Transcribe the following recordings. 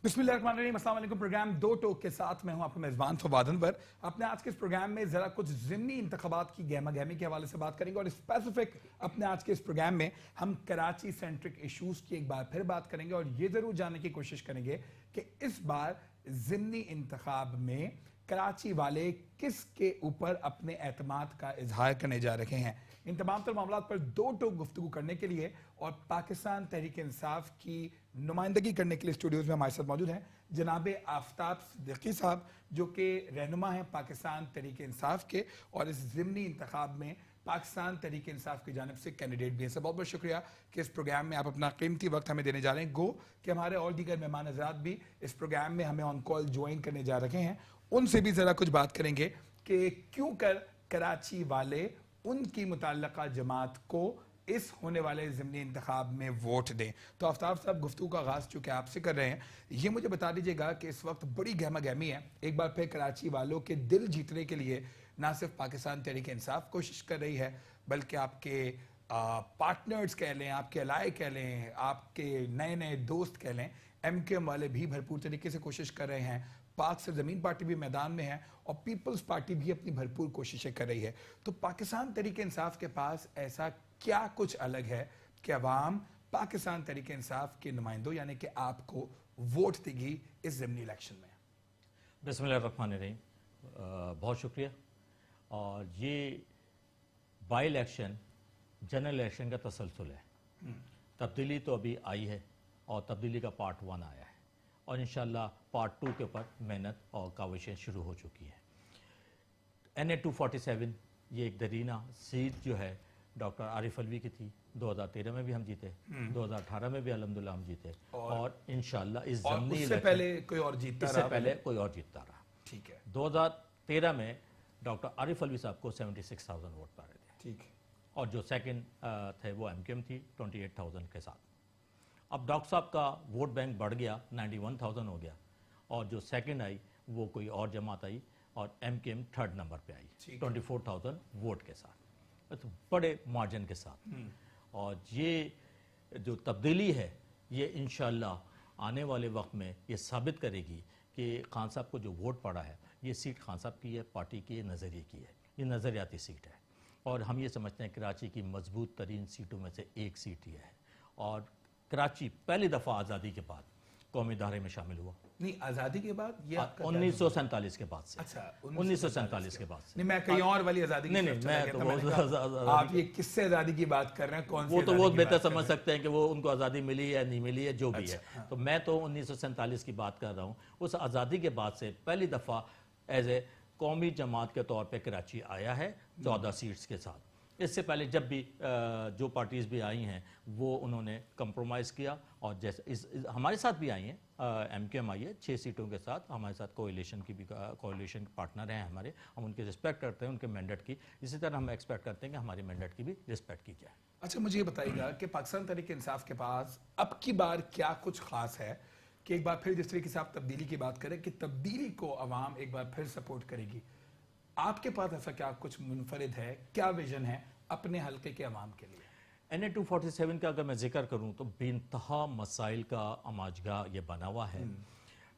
बिस्मिल्लाहिर्रहमानिर्रहीम, अस्सलाम वालेकुम। प्रोग्राम दो टोक के साथ मैं हूं आपका मेज़बान फवाद अनवर। अपने आज के इस प्रोग्राम में ज़रा कुछ ज़िमनी इंतखाबात की गहमा गहमी के हवाले से बात करेंगे और स्पेसिफिक अपने आज के इस प्रोग्राम में हम कराची सेंट्रिक इशूज़ की एक बार फिर बात करेंगे और ये ज़रूर जानने की कोशिश करेंगे कि इस बार ज़िमनी इंतखाब में कराची वाले किसके ऊपर अपने एतमाद का इजहार करने जा रहे हैं। इन तमाम तर मामलों पर दो टोक गुफ्तगू करने के लिए और पाकिस्तान तहरीक इंसाफ की नुमाइंदगी करने के लिए स्टूडियोज़ में हमारे साथ मौजूद हैं जनाब आफ्ताब सिद्दीकी साहब, जो कि रहनुमा हैं पाकिस्तान तहरीक इंसाफ के और इस ज़िमनी इंतखाब में पाकिस्तान तहरीक इंसाफ की जानिब से कैंडिडेट भी हैं। सर, बहुत बहुत शुक्रिया कि इस प्रोग्राम में आप अपना कीमती वक्त हमें देने जा रहे हैं। गो कि हमारे और दीगर मेहमान हज़रात भी इस प्रोग्राम में हमें ऑन कॉल ज्वाइन करने जा रहे हैं, उनसे भी ज़रा कुछ बात करेंगे कि क्यों कर कराची वाले उनकी मुतल्लका जमात को इस होने वाले ज़िमनी इंतखाब में वोट दें। तो आफ्ताब साहब, गुफ्तगू का आगाज़ चूँकि आपसे कर रहे हैं, ये मुझे बता दीजिएगा कि इस वक्त बड़ी गहमा गहमी है। एक बार फिर कराची वालों के दिल जीतने के लिए ना सिर्फ पाकिस्तान तहरीक इंसाफ कोशिश कर रही है, बल्कि आपके पार्टनर्स कह लें, आपके अलाए कह लें, आपके नए नए दोस्त कह लें, MQM वाले भी भरपूर तरीके से कोशिश कर रहे हैं। पाक से ज़मीन पार्टी भी मैदान में है और पीपल्स पार्टी भी अपनी भरपूर कोशिशें कर रही है। तो पाकिस्तान तहरीक इंसाफ के पास ऐसा क्या कुछ अलग है कि अवाम पाकिस्तान तहरीक इंसाफ के नुमाइंदों यानी कि आपको वोट देगी इस ज़िमनी इलेक्शन में? बिस्मिल्लाहिर्रहमानिर्रहीम, बहुत शुक्रिया। और ये बाई इलेक्शन जनरल इलेक्शन का तसलसल है। तब्दीली तो अभी आई है और तब्दीली का पार्ट 1 आया है और इंशाल्लाह पार्ट 2 के ऊपर मेहनत और काविशें शुरू हो चुकी हैं। NA 247 ये एक दरीना सीट जो है डॉक्टर आरिफ अलवी की थी। 2013 में भी हम जीते, 2018 में भी अल्हम्दुलिल्लाह हम जीते और इंशाल्लाह इस ज़िमनी इससे पहले कोई और जीतता रहा। इससे पहले कोई और जीतता रहा। ठीक है। 2013 में डॉक्टर आरिफ अलवी साहब को 76,000 वोट पा रहे थे। ठीक है। और जो सेकंड थे वो MQM थी 28,000 के साथ। अब डॉक्टर साहब का वोट बैंक बढ़ गया, 91,000 हो गया और जो सेकंड आई वो कोई और जमात आई और MQM थर्ड नंबर पे आई 24,000 वोट के साथ, तो बड़े मार्जिन के साथ। और ये जो तब्दीली है ये इंशाल्लाह आने वाले वक्त में ये साबित करेगी कि खान साहब को जो वोट पड़ा है ये सीट खान साहब की है, पार्टी की नज़रिए की है, ये नज़रियाती सीट है और हम ये समझते हैं कराची की मजबूत तरीन सीटों में से एक सीट ये है। और कराची पहली दफ़ा आज़ादी के बाद कौमी धारे में शामिल हुआ। नहीं, आज़ादी के बाद ये 1947 के बाद से। अच्छा, 1947 के बाद से। नहीं, मैं कहीं और वाली आज़ादी की नहीं, तरफ मैं चला तो गया था। आप ये किससे आज़ादी की बात कर रहे हैं? कौन सी? वो तो वो बेहतर समझ सकते हैं कि वो उनको आज़ादी मिली है नहीं मिली है, जो भी है। हाँ। तो मैं तो 1947 की बात कर रहा हूँ। उस आज़ादी के बाद से पहली दफ़ा एज ए कौमी जमात के तौर पर कराची आया है 14 सीट्स के साथ। इससे पहले जब भी जो पार्टीज़ भी आई हैं वो उन्होंने कंप्रोमाइज़ किया और जैसे हमारे साथ भी आई हैं, MQM आई है 6 सीटों के साथ, हमारे साथ कोalition की भी कोalition पार्टनर हैं हमारे, हम उनकी रिस्पेक्ट करते हैं उनके मैंडेट की। इसी तरह हम एक्सपेक्ट करते हैं कि हमारी मैंडेट की भी रिस्पेक्ट की जाए। अच्छा, मुझे ये बताइएगा कि पाकिस्तान तहरीक इंसाफ के पास अब की बार क्या कुछ खास है कि एक बार फिर जिस तरीके से आप तब्दीली की बात करें कि तब्दीली को अवाम एक बार फिर सपोर्ट करेगी, आपके पास ऐसा क्या कुछ मुनफरिद है, क्या विजन है अपने हल्के के अवाम के लिए? NA 247 का अगर मैं जिक्र करूं तो बेइंतहा मसाइल का अमाजगा ये बना हुआ है।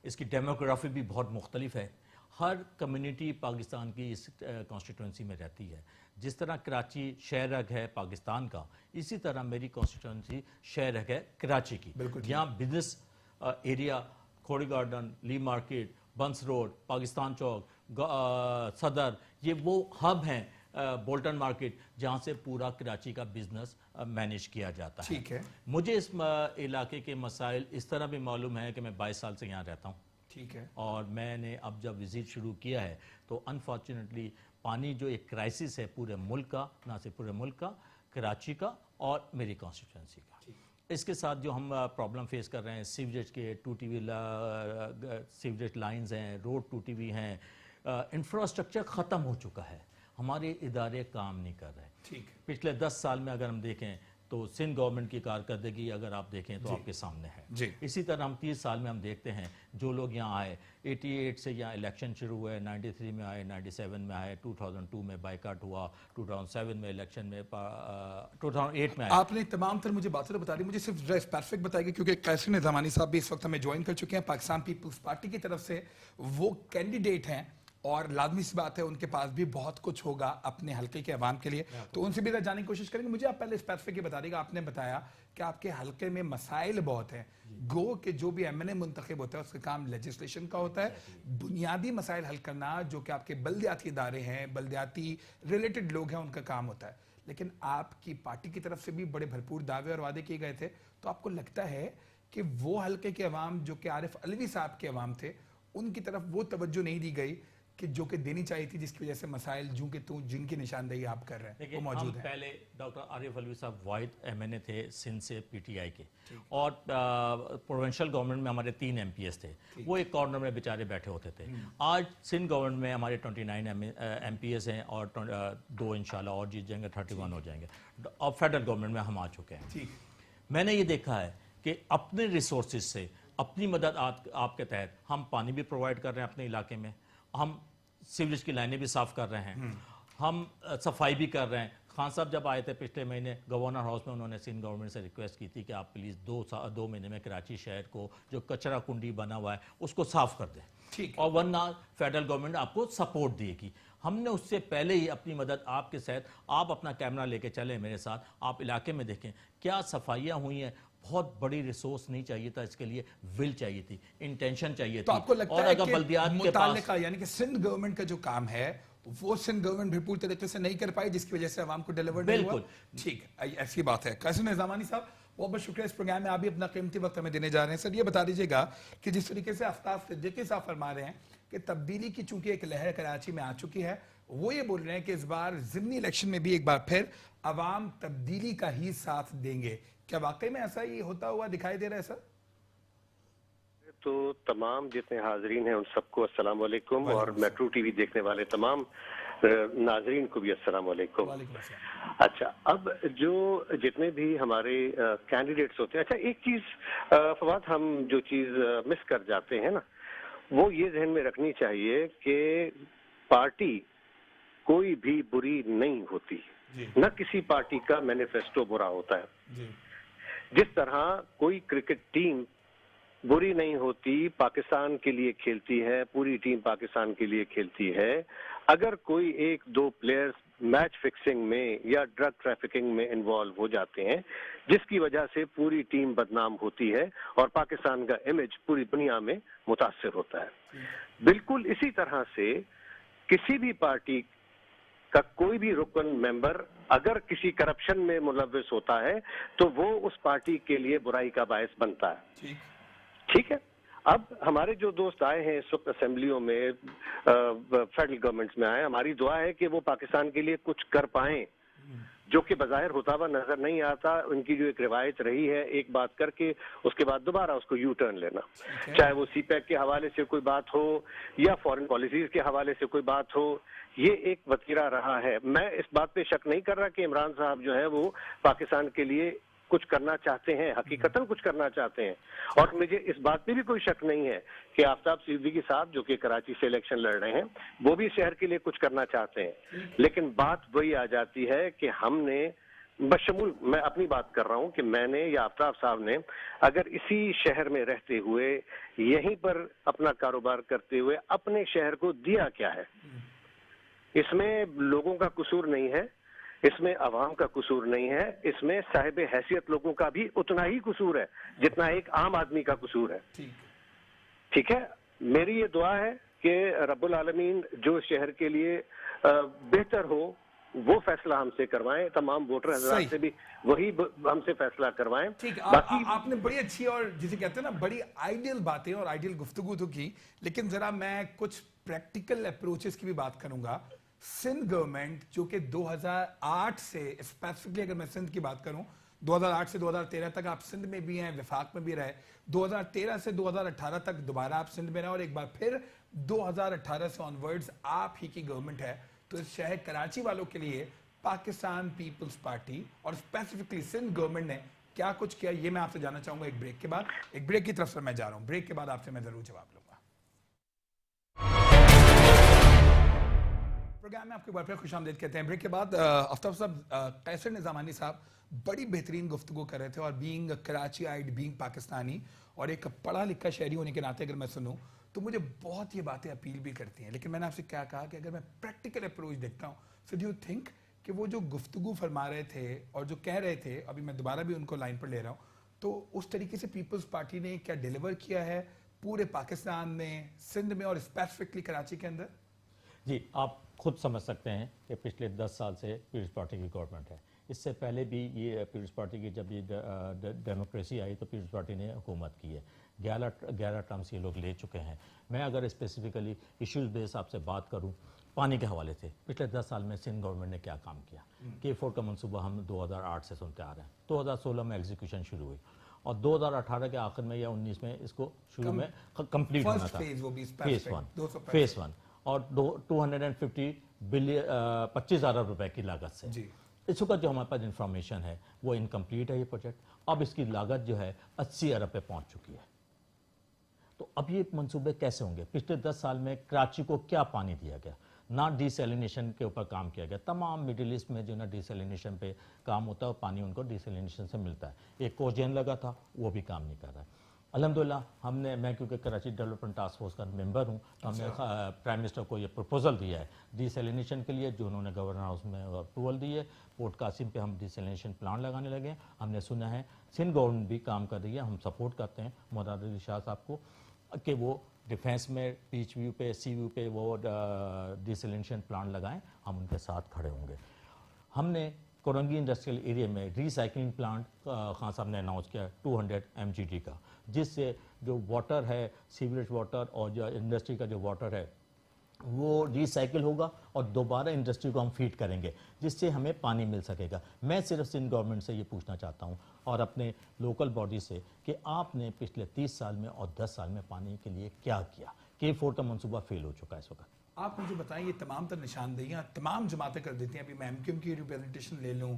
इसकी डेमोग्राफी भी बहुत मुख्तलिफ है। हर कम्युनिटी पाकिस्तान की इस कॉन्स्टिट्यूंसी में रहती है। जिस तरह कराची शहर है पाकिस्तान का, इसी तरह मेरी कॉन्स्टिट्यूंसी शहर है कराची की। यहाँ बिजनेस एरिया खोड़ी गार्डन, ली मार्केट, बंस रोड, पाकिस्तान चौक, सदर, ये वो हब हैं, बोल्टन मार्केट, जहाँ से पूरा कराची का बिजनेस मैनेज किया जाता है। ठीक है। मुझे इस इलाके के मसाइल इस तरह भी मालूम है कि मैं 22 साल से यहाँ रहता हूँ। ठीक है। और मैंने अब जब विजिट शुरू किया है तो अनफॉर्चुनेटली पानी जो एक क्राइसिस है पूरे मुल्क का, ना सिर्फ पूरे मुल्क का, कराची का और मेरी कॉन्स्टिट्यूंसी का, इसके साथ जो हम प्रॉब्लम फेस कर रहे हैं, सीवरेज के टूटी हुई सीवरेज लाइंस हैं, रोड टूटी हुई हैं, इंफ्रास्ट्रक्चर ख़त्म हो चुका है, हमारे इदारे काम नहीं कर रहे। ठीक। पिछले 10 साल में अगर हम देखें तो सिंध गवर्नमेंट की कारकर्दगी अगर आप देखें तो आपके सामने है। जी। इसी तरह हम 30 साल में हम देखते हैं जो लोग यहाँ आए, 88 से यहाँ इलेक्शन शुरू हुए, 93 में आए, 97 में आए, 2002 में बाइकाट हुआ, 2007 में इलेक्शन में 2008 में आए। आपने तमाम तर मुझे बातें तो बता दी, मुझे सिर्फ स्पेसिफिक बताइए, क्योंकि कैसर निज़ामानी साहब भी इस वक्त हमें ज्वाइन कर चुके हैं, पाकिस्तान पीपल्स पार्टी की तरफ से वो कैंडिडेट हैं और लाजमी सी बात है उनके पास भी बहुत कुछ होगा अपने हल्के के अवाम के लिए, तो उनसे भी जानने की कोशिश करेंगे। मुझे आप पहले स्पेसिफिक बता देगा, आपने बताया कि आपके हल्के में मसाइल बहुत हैं, गो कि जो भी MNA मुंतखब होता है उसका काम लेजिस्लेशन का होता है, बुनियादी मसाइल हल करना जो कि आपके बल्दियाती इदारे हैं, बल्दियाती रिलेटेड लोग हैं, उनका काम होता है। लेकिन आपकी पार्टी की तरफ से भी बड़े भरपूर दावे और वादे किए गए थे, तो आपको लगता है कि वो हल्के के अवाम जो कि आरिफ अलवी साहब के अवाम थे, उनकी तरफ वो तवज्जो नहीं दी गई कि जो कि देनी चाहिए थी, जिसकी वजह से मसाइल जो कि जिनकी निशानदेही आप कर रहे हैं वो मौजूद है? पहले डॉक्टर आरिफ अलवी साहब वाहिद MNA थे सिंध से PTI के, और प्रोविंशियल गवर्नमेंट में हमारे 3 MPs थे, वो एक कॉर्नर में बेचारे बैठे होते थे। आज सिंध गवर्नमेंट में हमारे 29 MPs हैं और 2 इंशाल्लाह और जीत जाएंगे, 31 हो जाएंगे। अब फेडरल गवर्नमेंट में हम आ चुके हैं। मैंने ये देखा है कि अपने रिसोर्सेज से अपनी मदद आपके तहत हम पानी भी प्रोवाइड कर रहे हैं अपने इलाके में, हम सीवरेज की लाइनें भी साफ कर रहे हैं, हम सफाई भी कर रहे हैं। खान साहब जब आए थे पिछले महीने गवर्नर हाउस में, उन्होंने सिंध गवर्नमेंट से रिक्वेस्ट की थी कि आप प्लीज़ 2 महीने में कराची शहर को जो कचरा कुंडी बना हुआ है उसको साफ कर दें, ठीक, और वरना फेडरल गवर्नमेंट आपको सपोर्ट देगी। हमने उससे पहले ही अपनी मदद आपके साथ, आप अपना कैमरा लेके चले मेरे साथ, आप इलाके में देखें क्या सफाइयाँ हुई हैं। बहुत बड़ी रिसोर्स नहीं चाहिए था, इसके लिए विल चाहिए थी, इंटेंशन चाहिए तो थी। आपको लगता और है अगर कि बल्दियात के पास मुताल्लिका यानी कि सिंध गवर्नमेंट का जो काम है वो सिंध गवर्नमेंट भरपूर तरीके से नहीं कर पाई, जिसकी वजह से आवाम को डिलीवर नहीं हुआ? ठीक, ऐसी बात है। कैसर निज़ामानी साहब, बहुत बहुत शुक्रिया, इस प्रोग्राम में आप भी अपना कीमती वक्त हमें देने जा रहे हैं। सर ये बता दीजिएगा कि जिस तरीके से आफ्ताब सिद्दीकी साहब फरमा रहे हैं कि तब्दीली की चूंकि एक लहर कराची में आ चुकी है, वो ये बोल रहे हैं कि इस बार ज़िमनी इलेक्शन में भी एक बार फिर अवाम तब्दीली का ही साथ देंगे। क्या वाकई में ऐसा ही होता हुआ दिखाई दे रहा है सर? तो तमाम जितने हाजरीन हैं उन सबको अस्सलाम वालेकुम, और मेट्रो टीवी देखने वाले तमाम नाजरीन को भी अस्सलाम वालेकुम। अच्छा, अब जो जितने भी हमारे कैंडिडेट्स होते हैं, अच्छा एक चीज फवाद, हम जो चीज मिस कर जाते हैं ना, वो ये जहन में रखनी चाहिए कि पार्टी कोई भी बुरी नहीं होती, न किसी पार्टी का मैनिफेस्टो बुरा होता है। जिस तरह कोई क्रिकेट टीम बुरी नहीं होती, पाकिस्तान के लिए खेलती है, पूरी टीम पाकिस्तान के लिए खेलती है। अगर कोई 1-2 प्लेयर्स मैच फिक्सिंग में या ड्रग ट्रैफिकिंग में इन्वॉल्व हो जाते हैं, जिसकी वजह से पूरी टीम बदनाम होती है और पाकिस्तान का इमेज पूरी दुनिया में मुतासिर होता है। बिल्कुल इसी तरह से किसी भी पार्टी का कोई भी रुकन मेंबर अगर किसी करप्शन में मुलव्विस होता है तो वो उस पार्टी के लिए बुराई का बायस बनता है। ठीक है, अब हमारे जो दोस्त आए हैं इस वक्त असेंबलियों में, फेडरल गवर्नमेंट्स में आए, हमारी दुआ है कि वो पाकिस्तान के लिए कुछ कर पाएं, जो कि बज़ाहिर होता हुआ नजर नहीं आता। उनकी जो एक रिवायत रही है, एक बात करके उसके बाद दोबारा उसको यू टर्न लेना, चाहे वो CPEC के हवाले से कोई बात हो या फॉरेन पॉलिसीज के हवाले से कोई बात हो, ये एक वतीरा रहा है। मैं इस बात पे शक नहीं कर रहा कि इमरान साहब जो है वो पाकिस्तान के लिए कुछ करना चाहते हैं, हकीकतन कुछ करना चाहते हैं, और मुझे इस बात पे भी कोई शक नहीं है कि आफ्ताब सिद्दीकी साहब जो कि कराची से इलेक्शन लड़ रहे हैं, वो भी शहर के लिए कुछ करना चाहते हैं। लेकिन बात वही आ जाती है कि हमने बशमूल, मैं अपनी बात कर रहा हूं कि मैंने या आफ्ताब साहब ने अगर इसी शहर में रहते हुए यहीं पर अपना कारोबार करते हुए अपने शहर को दिया क्या है, इसमें लोगों का कसूर नहीं है, इसमें अवाम का कसूर नहीं है, इसमें साहिब हैसियत लोगों का भी उतना ही कसूर है जितना एक आम आदमी का कसूर है। ठीक है, मेरी ये दुआ है कि रब्बुल आलमीन जो शहर के लिए बेहतर हो वो फैसला हमसे करवाएं, तमाम वोटर हजरात से भी वही हमसे फैसला करवाएं। ठीक, आपने बड़ी अच्छी और जिसे कहते हैं ना बड़ी आइडियल बातें और आइडियल गुफ्तगू तो की, लेकिन जरा मैं कुछ प्रैक्टिकल अप्रोचेस की भी बात करूंगा। सिंध गवर्नमेंट जो कि 2008 से स्पेसिफिकली अगर मैं सिंध की बात करूं, 2008 से 2013 तक आप सिंध में भी हैं, विफाक में भी रहे, 2013 से 2018 तक दोबारा आप सिंध में रहे और एक बार फिर 2018 से ऑनवर्ड्स आप ही की गवर्नमेंट है, तो इस शहर कराची वालों के लिए पाकिस्तान पीपल्स पार्टी और स्पेसिफिकली सिंध गवर्नमेंट ने क्या कुछ किया, ये मैं आपसे जानना चाहूंगा एक ब्रेक के बाद। एक ब्रेक की तरफ से मैं जा रहा हूं, ब्रेक के बाद आपसे मैं जरूर जवाब लूंगा। प्रोग्राम में आपको एक बार फिर खुशामदीद कहते हैं। ब्रेक के बाद आफ्ताब साहब, कैसर निजामानी साहब बड़ी बेहतरीन गुफ्तगू कर रहे थे, और बीइंग कराची आइड, बीइंग पाकिस्तानी और एक पढ़ा लिखा शहरी होने के नाते अगर मैं सुनूं तो मुझे बहुत ये बातें अपील भी करती हैं। लेकिन मैंने आपसे क्या कहा कि अगर मैं प्रैक्टिकल अप्रोच देखता हूँ, सो डू यू थिंक कि वो जो गुफ्तगू फरमा रहे थे और जो कह रहे थे, अभी मैं दोबारा भी उनको लाइन पर ले रहा हूँ, तो उस तरीके से पीपल्स पार्टी ने क्या डिलीवर किया है पूरे पाकिस्तान में, सिंध में और स्पेसिफिकली कराची के अंदर? जी, आप खुद समझ सकते हैं कि पिछले 10 साल से पीपल्स पार्टी की गवर्नमेंट है। इससे पहले भी ये पीपल्स पार्टी की जब ये डेमोक्रेसी आई तो पीपल्स पार्टी ने हुकूमत की है। 11 टर्म्स ये लोग ले चुके हैं। मैं अगर स्पेसिफिकली इश्यूज़ बेस आपसे बात करूं, पानी के हवाले से पिछले 10 साल में सिंध गवर्नमेंट ने क्या काम किया। K4 का मनसूबा हम 2008 से सुनते आ रहे हैं। 2016 में एग्जीक्यूशन शुरू हुई और 2018 के आखिर में या 19 में इसको शुरू में कंप्लीट होना था। फेज़ 1 और 250 बिलियन 25 अरब रुपए की लागत से। इस वक्त जो हमारे पास इंफॉर्मेशन है वो इनकम्प्लीट है ये प्रोजेक्ट। अब इसकी लागत जो है 80 अरब पे पहुंच चुकी है। तो अब ये मंसूबे कैसे होंगे? पिछले 10 साल में कराची को क्या पानी दिया गया? ना डिसैलिनेशन के ऊपर काम किया गया। तमाम मिडिल ईस्ट में जो ना डिसैलिनेशन पे काम होता है, पानी उनको डिसैलिनेशन से मिलता है। एक कोजेन लगा था, वो भी काम नहीं कर रहा है। अल्हम्दुलिल्लाह हमने, मैं क्योंकि कराची डेवलपमेंट टास्क फोर्स का मेंबर हूँ, तो हमने प्राइम मिनिस्टर को ये प्रपोजल दिया है डिसैलिनेशन के लिए, जो उन्होंने गवर्नर हाउस में अप्रूवल दी है। पोर्ट कासिम पे हम डिसैलिनेशन प्लांट लगाने लगे हैं। हमने सुना है सिंध गवर्नमेंट भी काम कर रही है, हम सपोर्ट करते हैं मुराद अली शाह साहब को कि वो डिफेंस में बीच व्यू पे, सी व्यू पे वो डिसैलिनेशन प्लांट लगाएं। हम उनके साथ खड़े होंगे। हमने कोरंगी इंडस्ट्रियल एरिया में रिसाइकलिंग प्लांट खान साहब ने अनाउंस किया 200 MGD का, जिससे जो वाटर है, सीवरेज वाटर और जो इंडस्ट्री का जो वाटर है वो रिसाइकिल होगा और दोबारा इंडस्ट्री को हम फीड करेंगे, जिससे हमें पानी मिल सकेगा। मैं सिर्फ सिंध गवर्नमेंट से ये पूछना चाहता हूँ और अपने लोकल बॉडी से कि आपने पिछले 30 साल में और 10 साल में पानी के लिए क्या किया? K4 का मंसूबा फेल हो चुका है इस वक्त। आप मुझे बताएं, ये तमाम तर निशानदेहियाँ तमाम जमातें कर देती हैं। अभी मैं MQM की रिप्रेजेंटेशन ले लूँ,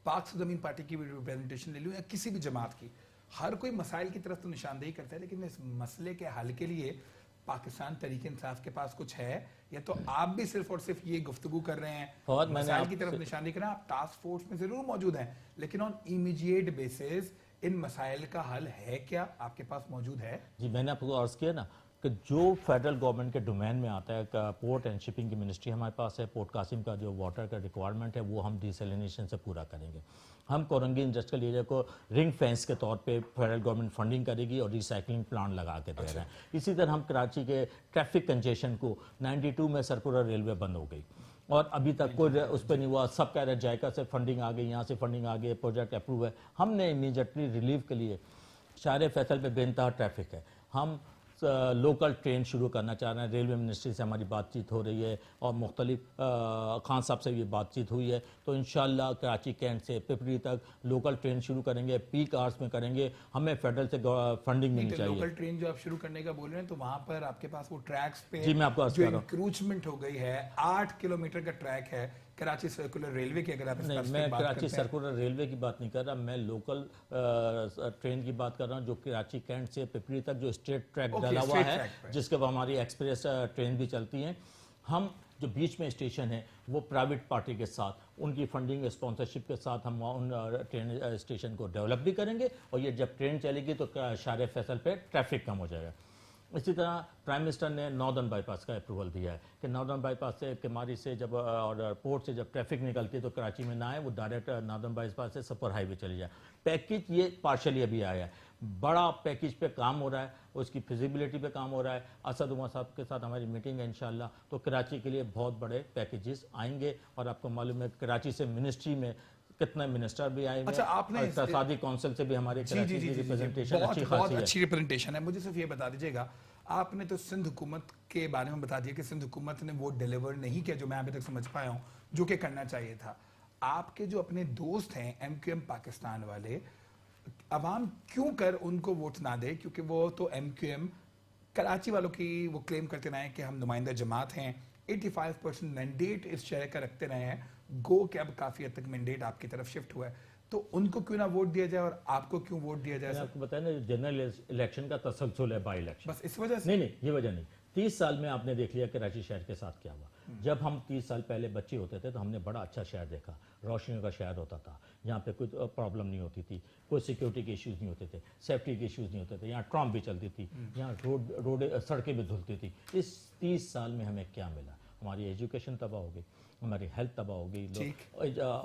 पाक ज़मीन पार्टी की भी रिप्रेजेंटेशन ले लूँ, या किसी भी जमात की, हर कोई मसाइल की तरफ तो निशानदेही करता है, लेकिन इस मसले के हल के लिए पाकिस्तान तरीके इंसाफ के पास कुछ है, या तो आप भी सिर्फ और सिर्फ ये गुफ्तगू कर रहे हैं, मसाइल की तरफ निशानदेही कर रहे हैं? आप टास्क फोर्स में जरूर मौजूद हैं, लेकिन ऑन इमीडिएट बेसिस इन मसाइल का हल है क्या आपके पास मौजूद है? जी, मैंने आपको अर्ज किया ना कि जो फेडरल गवर्नमेंट के डोमेन में आता है, पोर्ट एंड शिपिंग की मिनिस्ट्री हमारे पास है। पोर्ट कासिम का जो वाटर का रिक्वायरमेंट है वो हम डिसैलिनेशन से पूरा करेंगे। हम कोरंगी इंडस्ट्रियल एरिया को रिंग फेंस के तौर पे फेडरल गवर्नमेंट फंडिंग करेगी और रिसाइकलिंग प्लांट लगा के दे रहे हैं। इसी तरह हम कराची के ट्रैफिक कंजेशन को 92 में सरकुलर रेलवे बंद हो गई और अभी तक कोई उस पर नहीं हुआ। सब कह रहे हैं जायका से फंडिंग आ गई, यहाँ से फंडिंग आ गई, प्रोजेक्ट अप्रूव है। हमने इमीडिएटली रिलीफ के लिए शार फैसल पे बेनतहा ट्रैफिक है, हम लोकल ट्रेन शुरू करना चाह रहे हैं। रेलवे मिनिस्ट्री से हमारी बातचीत हो रही है और मुख्तलिफ खान साहब से भी बातचीत हुई है। तो इंशाल्लाह कराची कैंट से पिपरी तक लोकल ट्रेन शुरू करेंगे, पीक आवर्स में करेंगे। हमें फेडरल से फंडिंग मिलनी चाहिए। लोकल ट्रेन जो आप शुरू करने का बोल रहे हैं, तो वहाँ पर आपके पास वो ट्रैक्स पे जी मैं आपको जो इंक्रूचमेंट हो गई है, 8 किलोमीटर का ट्रैक है कराची सर्कुलर रेलवे की। अगर आप नहीं, मैं कराची सर्कुलर रेलवे की बात नहीं कर रहा, मैं लोकल ट्रेन की बात कर रहा हूँ जो कराची कैंट से पिपरी तक जो स्ट्रेट ट्रैक डाला हुआ है, जिसके बाद हमारी एक्सप्रेस ट्रेन भी चलती हैं। हम जो बीच में स्टेशन है वो प्राइवेट पार्टी के साथ उनकी फंडिंग स्पॉन्सरशिप के साथ हम उन ट्रेन स्टेशन को डेवलप भी करेंगे और ये जब ट्रेन चलेगी तो शार फैसल पे ट्रैफिक कम हो जाएगा। इसी तरह प्राइम मिनिस्टर ने नॉर्दर्न बाईपास का अप्रूवल दिया है कि नॉर्दर्न बाईपास से किमारी से जब और पोर्ट से जब ट्रैफिक निकलती है तो कराची में ना आए, वो डायरेक्ट नॉर्दर्न बाईपास से सुपर हाईवे चली जाए। पैकेज ये पार्शली अभी आया है, बड़ा पैकेज पे काम हो रहा है, उसकी फिजिबिलिटी पे काम हो रहा है। असद उमर साहब के साथ हमारी मीटिंग है इंशाल्लाह, तो कराची के लिए बहुत बड़े पैकेजेस आएंगे। और आपको मालूम है कराची से मिनिस्ट्री में कितने मिनिस्टर भी आए। अच्छा, आपने इत्तेफादी काउंसिल से भी हमारे कराची की रिप्रेजेंटेशन बहुत अच्छी रिप्रेजेंटेशन है। मुझे सिर्फ ये बता दीजिएगा, आपने तो सिंध हुकूमत के बारे में बता दिया कि सिंध हुकूमत ने वो डिलीवर नहीं किया जो मैं अभी तक समझ पाया हूँ, जो कि करना चाहिए था। आपके जो अपने दोस्त हैं MQM पाकिस्तान वाले, अवाम क्यों कर उनको वोट ना दे? क्योंकि वो तो MQM कराची वालों की वो क्लेम करते रहे कि हम नुमाइंदा जमात हैं, 85% मैंडेट इस शहर का रखते रहे हैं, गो कि अब काफी हद तक मैंडेट आपकी तरफ शिफ्ट हुआ है, तो उनको क्यों ना वोट दिया जाए और आपको क्यों वोट दिया जाए? आपको बताया ना, जनरल इलेक्शन का तसलसल है, बाई इलेक्शन, बस इस वजह से? नहीं, ये वजह नहीं। 30 साल में आपने देख लिया कराची शहर के साथ क्या हुआ। जब हम 30 साल पहले बच्चे होते थे तो हमने बड़ा अच्छा शहर देखा, रोशनियों का शहर होता था, यहाँ पे कोई प्रॉब्लम नहीं होती थी, कोई सिक्योरिटी के इश्यूज़ नहीं होते थे, सेफ्टी के इश्यूज़ नहीं होते थे, यहाँ ट्राम भी चलती थी, यहाँ सड़कें भी धुलती थी। इस 30 साल में हमें क्या मिला? हमारी एजुकेशन तबाह हो गई, हमारी हेल्थ तबाह हो गई,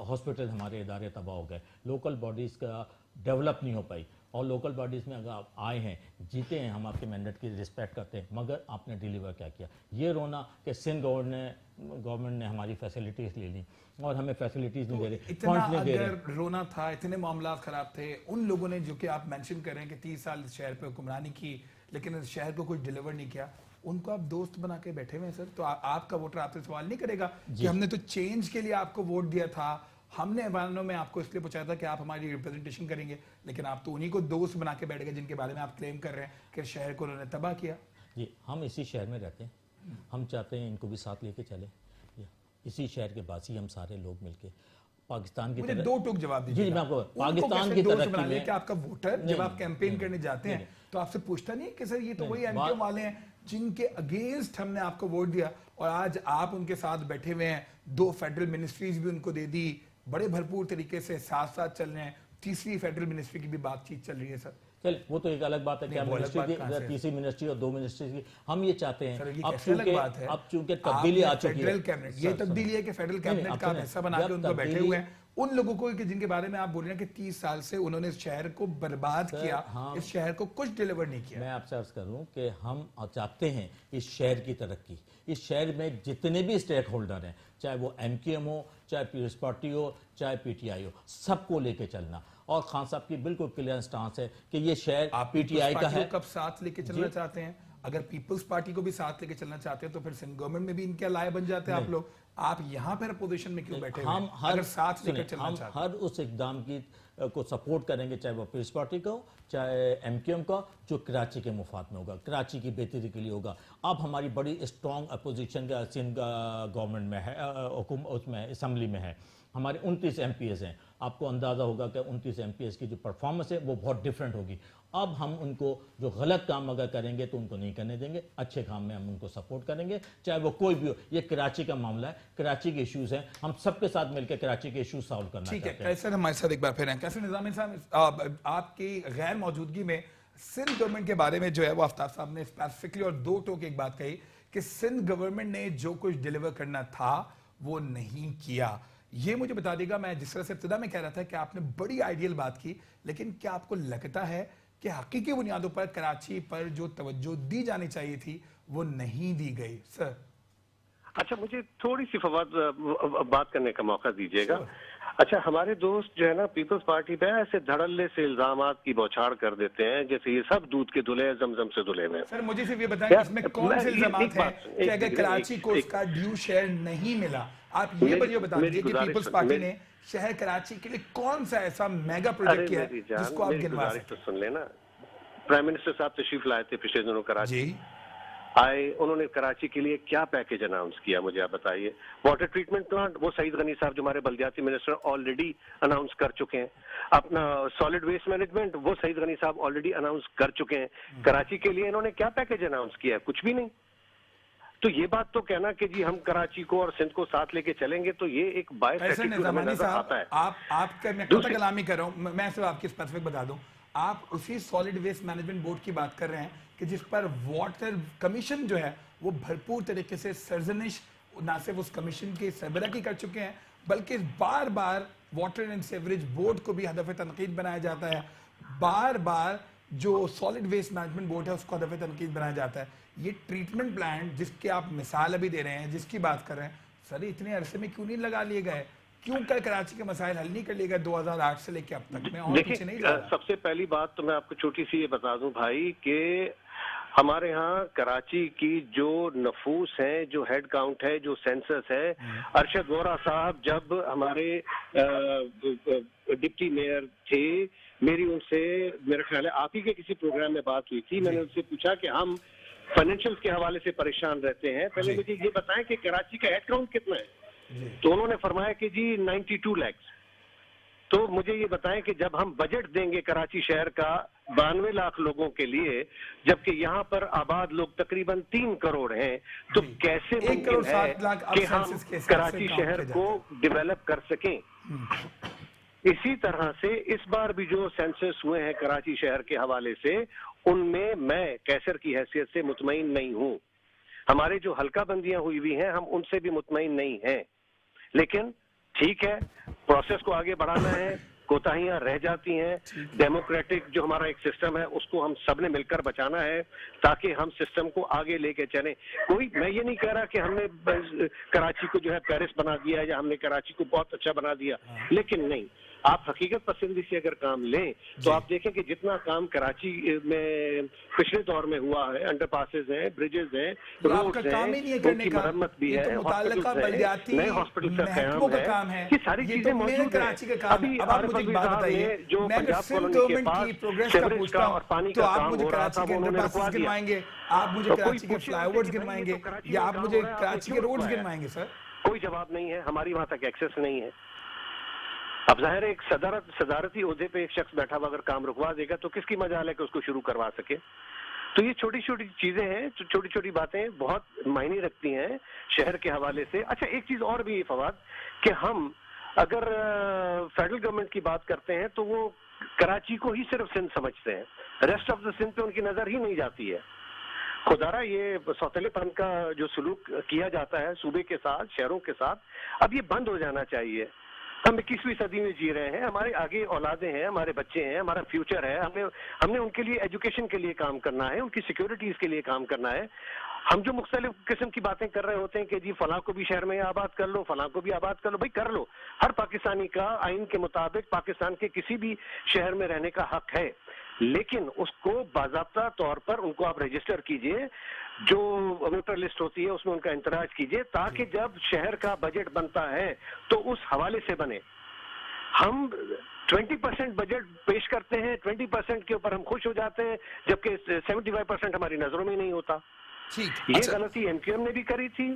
हॉस्पिटल हमारे इदारे तबाह हो गए, लोकल बॉडीज़ का डेवलप नहीं हो पाई। और लोकल बॉडीज़ में अगर आप आए हैं, जीते हैं, हम आपके मैंडेट की रिस्पेक्ट करते हैं, मगर आपने डिलीवर क्या किया? ये रोना कि सिंध गवर्नमेंट ने हमारी फैसिलिटीज़ ले ली और हमें फैसिलिटीज़ नहीं दे रहे, इतना अगर रोना था, इतने मामला खराब थे, उन लोगों ने जो कि आप मेंशन कर रहे हैं कि 30 साल इस शहर पे हुक्मरानी की लेकिन इस शहर को कुछ डिलीवर नहीं किया, उनको आप दोस्त बना के बैठे हुए हैं सर। तो आपका वोटर आपसे सवाल नहीं करेगा कि हमने तो चेंज के लिए आपको वोट दिया था, हमने ऐवानों में आपको इसलिए पूछा था कि आप हमारी रिप्रेजेंटेशन करेंगे, लेकिन आप तो उन्हीं को दोस्त बना के बैठ गए जिनके बारे में आप क्लेम कर रहे हैं कि शहर को उन्होंने तबाह किया। जी, हम इसी शहर में रहते हैं, हम चाहते हैं इनको भी साथ लेके चले। इसी शहर के वासी हम सारे लोग मिलके पाकिस्तान की मुझे दो टूक जवाब दीजिए। जी, मैं आपको पाकिस्तान की तरक्की में, कि आपका वोटर जब आप कैंपेन करने जाते हैं तो आपसे पूछता नहीं कि सर ये तो वही एमक्यू वाले हैं जिनके अगेंस्ट हमने आपको वोट दिया, और आज आप उनके साथ बैठे हुए हैं, 2 फेडरल मिनिस्ट्रीज भी उनको दे दी, बड़े भरपूर तरीके से साथ साथ चल रहे हैं, 3री फेडरल मिनिस्ट्री की भी बातचीत चल रही है सर। चल, वो तो एक अलग बात है कि मिनिस्ट्री की 3री मिनिस्ट्री और 2 मिनिस्ट्री की, हम ये चाहते हैं अब चूंकि तब्दीली आ चुकी है, फेडरल कैबिनेट, ये तब्दीली है कि फेडरल कैबिनेट का हिस्सा बना के उनको बैठे हुए हैं उन लोगों को कि जिनके बारे में आप बोल रहे हैं कि 30 साल से उन्होंने इस शहर को बर्बाद किया, इस शहर को कुछ डिलीवर नहीं किया। मैं आपसे अर्ज करूं कि हम चाहते हैं इस शहर की तरक्की, इस शहर में जितने भी स्टेक होल्डर हैं, चाहे वो एमक्यूएम हो, चाहे पीपल्स पार्टी हो, चाहे पीटीआई हो, सबको लेके चलना। और खान साहब की बिल्कुल क्लियर स्टांस है कि ये शहर पीटीआई का है। कब साथ लेके चलना चाहते हैं? अगर पीपल्स पार्टी को भी साथ लेके चलना चाहते हैं तो फिर सिंध गवर्नमेंट में भी इनके लाए बन जाते हैं आप लोग। आप यहाँ पर अपोजिशन में क्यों बैठे हम हैं? अगर साथ लेकर चलना चाहते हैं, हर उस इकदाम की को सपोर्ट करेंगे, चाहे वो पीपल्स पार्टी का हो, चाहे एमक्यूएम का, जो कराची के मुफाद में होगा, कराची की बेहतरी के लिए होगा। अब हमारी बड़ी स्ट्रॉन्ग अपोजिशन का सिंध गवर्नमेंट में है, उसमें असम्बली में है, हमारे 29 MPs हैं। आपको अंदाज़ा होगा कि 29 MPs की जो परफॉर्मेंस है वो बहुत डिफरेंट होगी। अब हम उनको जो गलत काम अगर करेंगे तो उनको नहीं करने देंगे, अच्छे काम में हम उनको सपोर्ट करेंगे, चाहे वो कोई भी हो। ये कराची का मामला है, कराची के इश्यूज हैं, हम सबके साथ मिलकर कराची के इश्यूज सॉल्व करना चाहते हैं। कैसर हमारे साथ एक बार फिर हैं। कैसर निजामी साहब, आपकी गैर मौजूदगी में सिंध गवर्नमेंट के बारे में जो है वो आफ्ताब साहब ने स्पेसिफिकली और 2 टोक एक बात कही कि सिंध गवर्नमेंट ने जो कुछ डिलीवर करना था वो नहीं किया। ये मुझे बता देगा, मैं जिस तरह से इब्तिदा में कह रहा था कि आपने बड़ी आइडियल बात की, लेकिन क्या आपको लगता है कि हकीकी बुनियादों पर कराची पर जो तवज्जो दी जानी चाहिए थी वो नहीं दी गई? सर अच्छा, मुझे थोड़ी सी बात करने का मौका दीजिएगा। अच्छा, हमारे दोस्त जो है ना पीपल्स पार्टी पे ऐसे धड़ल्ले से इल्जामात की बौछार कर देते हैं जैसे ये सब दूध के धुले जमजम से धुले में। सर मुझे सिर्फ ये बताएं इसमें कौन से इल्जामात हैं कि अगर कराची को उसका ड्यू शेयर नहीं मिला? आप ये बता दीजिए कि पीपल्स पार्टी ने शहर कराची के लिए कौन सा ऐसा मेगा प्रोजेक्ट किया है जिसको आप गिनवा सकते? तो सुन लेना, प्राइम मिनिस्टर साहब तशरीफ लाए थे पिछले दिनों कराची आए, उन्होंने कराची के लिए क्या पैकेज अनाउंस किया मुझे आप बताइए। वाटर ट्रीटमेंट प्लांट वो सईद गनी साहब जो हमारे बल्दियाती मिनिस्टर ऑलरेडी अनाउंस कर चुके हैं। अपना सॉलिड वेस्ट मैनेजमेंट वो सईद गनी साहब ऑलरेडी अनाउंस कर चुके हैं। कराची के लिए इन्होंने क्या पैकेज अनाउंस किया है? कुछ भी नहीं। तो ये बात तो कहना कि जी हम कराची को और सिंध को साथ लेके चलेंगे तो ये एक बायस निजामी साहब, आपका मैं कब तक कलामी कर रहा हूँ, मैं सिर्फ आपकी स्पेसिफिक बता दूं, आप उसी सॉलिड वेस्ट मैनेजमेंट बोर्ड की बात कर रहे हैं कि जिस पर वाटर कमीशन जो है वो भरपूर तरीके से सर्जनिश ना सिर्फ उस कमीशन की सरबराही कर चुके हैं बल्कि बार बार वाटर एंड सीवरेज बोर्ड को भी हदफ तनकीद बनाया जाता है, बार बार जो सॉलिड वेस्ट मैनेजमेंट बोर्ड है उसको हदफ तनकीद बनाया जाता है। ये ट्रीटमेंट प्लांट जिसके आप मिसाल अभी दे रहे हैं, जिसकी बात कर रहे हैं, सर इतने अरसे में क्यों नहीं लगा लिए गए? क्यों कल कराची के मसाइल हल नहीं कर लिए गए 2008 से लेकर अब तक? मैं और पीछे नहीं जा रहा। सबसे पहली बात तो मैं आपको छोटी सी ये बता दूं भाई कि हमारे यहाँ कराची की जो नफूस है, जो हेड काउंट है, जो सेंसस है, अरशद वोरा साहब जब हमारे डिप्टी मेयर थे, मेरी उनसे मेरे ख्याल है आप ही के किसी प्रोग्राम में बात हुई थी, मैंने उनसे पूछा कि हम फाइनेंशियल के हवाले से परेशान रहते हैं। पहले मुझे ये बताएं कि कराची का हेड काउंट कितना है? तो उन्होंने फरमाया कि जी 92 लाख। तो मुझे ये बताएं कि जब हम बजट देंगे कराची शहर का 92 लाख लोगों के लिए, जबकि यहाँ पर आबाद लोग तकरीबन 3 करोड़ हैं, तो कैसे मुमकिन है कि हम कराची शहर को डेवलप कर सकें? इसी तरह से इस बार भी जो सेंसस हुए हैं कराची शहर के हवाले से, उनमें मैं कैसर की हैसियत से मुतमईन नहीं हूं। हमारे जो हल्का बंदियां हुई हैं, हम उनसे भी मुतमईन नहीं हैं। लेकिन ठीक है, प्रोसेस को आगे बढ़ाना है, कोताहियां रह जाती हैं। डेमोक्रेटिक जो हमारा एक सिस्टम है, उसको हम सबने मिलकर बचाना है ताकि हम सिस्टम को आगे लेके चलें। मैं ये नहीं कह रहा कि हमने कराची को जो है पेरिस बना दिया या हमने कराची को बहुत अच्छा बना दिया, लेकिन नहीं, आप हकीकत पसंदी से अगर काम लें तो आप देखें कि जितना काम कराची में पिछले दौर में हुआ है, अंडरपासेस हैं, ब्रिजेस हैं, रोड्स हैं, उनकी मरम्मत भी है, नए हॉस्पिटल का कयाम है, ये सारी चीजें मौजूद हैं। अभी आरिफ अलवी साहब ने जो पंजाब कॉलोनी के पास सीवरेज का और पानी का काम हो रहा था, वो उन्होंने रुकवा दिया। आप मुझे कराची के फ्लाईओवर्स गिनवाएंगे या आप मुझे कराची के रोड्स गिनवाएंगे? सर कोई जवाब नहीं है, हमारी वहां तक एक्सेस नहीं है। अब जाहिर है एक सदारती ओहदे पे एक शख्स बैठा हुआ अगर काम रुकवा देगा तो किसकी मजाल है कि उसको शुरू करवा सके? तो ये छोटी छोटी चीजें हैं, छोटी छोटी बातें बहुत मायने रखती हैं शहर के हवाले से। अच्छा, एक चीज और भी फवाद कि हम अगर फेडरल गवर्नमेंट की बात करते हैं तो वो कराची को ही सिर्फ सिंध समझते हैं, रेस्ट ऑफ द सिंध पे उनकी नजर ही नहीं जाती है। खुदारा ये सौतेलेपन का जो सलूक किया जाता है सूबे के साथ, शहरों के साथ, अब ये बंद हो जाना चाहिए। हम 21वीं सदी में जी रहे हैं, हमारे आगे औलादें हैं, हमारे बच्चे हैं, हमारा फ्यूचर है। हमने उनके लिए एजुकेशन के लिए काम करना है, उनकी सिक्योरिटीज के लिए काम करना है। हम जो मुख्तलिफ किस्म की बातें कर रहे होते हैं कि जी फलां को भी शहर में आबाद कर लो, फलां को भी आबाद कर लो, भाई कर लो। हर पाकिस्तानी का आइन के मुताबिक पाकिस्तान के किसी भी शहर में रहने का हक है, लेकिन उसको बाज़ाब्ता तौर पर उनको आप रजिस्टर कीजिए, जो वोटर लिस्ट होती है उसमें उनका इंतराज कीजिए, ताकि जब शहर का बजट बनता है तो उस हवाले से बने। हम 20% बजट पेश करते हैं, 20% के ऊपर हम खुश हो जाते हैं, जबकि 75% हमारी नजरों में नहीं होता। ये गलती एमक्यूएम ने भी करी थी,